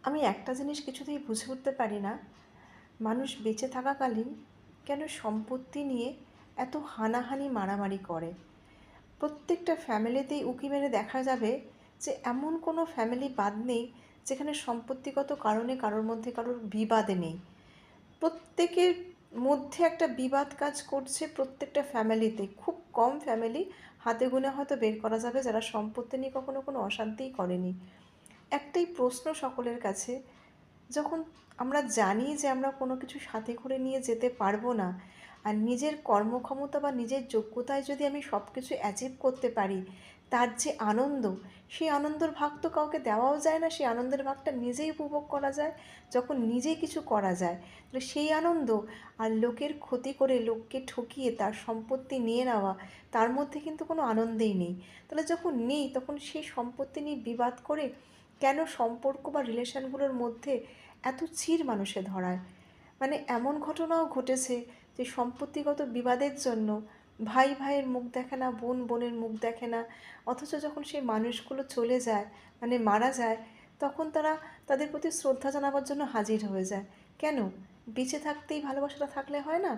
আমি একটা জিনিস কিছুতেই বুঝে উঠতে পারি না, মানুষ বেঁচে থাকাকালীন কেন সম্পত্তি নিয়ে এত হানাহানি মারামারি করে। প্রত্যেকটা ফ্যামিলিতেই উঁকি মেরে দেখা যাবে যে এমন কোনো ফ্যামিলি বাদ নেই যেখানে সম্পত্তিগত কারণে কারোর মধ্যে কারোর বিবাদ নেই। প্রত্যেকের মধ্যে একটা বিবাদ কাজ করছে প্রত্যেকটা ফ্যামিলিতে। খুব কম ফ্যামিলি, হাতে গোনা হয়তো বের করা যাবে যারা সম্পত্তি নিয়ে কখনো কোনো অশান্তিই করেনি। একটাই প্রশ্ন সকলের কাছে, যখন আমরা জানি যে আমরা কোনো কিছু সাথে করে নিয়ে যেতে পারবো না, আর নিজের কর্মক্ষমতা বা নিজের যোগ্যতায় যদি আমি সব কিছু অ্যাচিভ করতে পারি, তার যে আনন্দ, সেই আনন্দর ভাগ তো কাউকে দেওয়াও যায় না। সেই আনন্দের ভাগটা নিজেই উপভোগ করা যায় যখন নিজেই কিছু করা যায়। তাহলে সেই আনন্দ আর লোকের ক্ষতি করে, লোককে ঠকিয়ে তার সম্পত্তি নিয়ে নেওয়া, তার মধ্যে কিন্তু কোনো আনন্দেই নেই। তাহলে যখন নেই, তখন সেই সম্পত্তি নিয়ে বিবাদ করে কেন সম্পর্ক বা রিলেশনগুলোর মধ্যে এত চির মানুষে ধরায়। মানে এমন ঘটনাও ঘটেছে যে সম্পত্তিগত বিবাদের জন্য ভাই ভাইয়ের মুখ দেখে না, বোন বোনের মুখ দেখে না, অথচ যখন সেই মানুষগুলো চলে যায়, মানে মারা যায়, তখন তারা তাদের প্রতি শ্রদ্ধা জানাবার জন্য হাজির হয়ে যায়। কেন? বেঁচে থাকতেই ভালোবাসাটা থাকলে হয় না?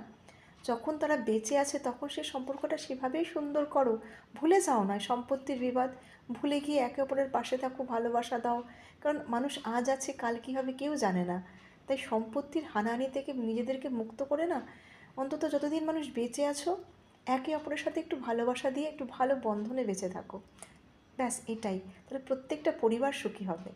যখন তারা বেঁচে আছে তখন সেই সম্পর্কটা সেভাবেই সুন্দর করো, ভুলে যাও না সম্পত্তির বিবাদ, ভুলে গিয়ে একে অপরের পাশে থাকো, ভালোবাসা দাও। কারণ মানুষ আজ আছে, কাল কী হবে কেউ জানে না। তাই সম্পত্তির হানাহানি থেকে নিজেদেরকে মুক্ত করে না, অন্তত যতদিন মানুষ বেঁচে আছো, একে অপরের সাথে একটু ভালোবাসা দিয়ে একটু ভালো বন্ধনে বেঁচে থাকো। ব্যাস এটাই, তাহলে প্রত্যেকটা পরিবার সুখী হবে।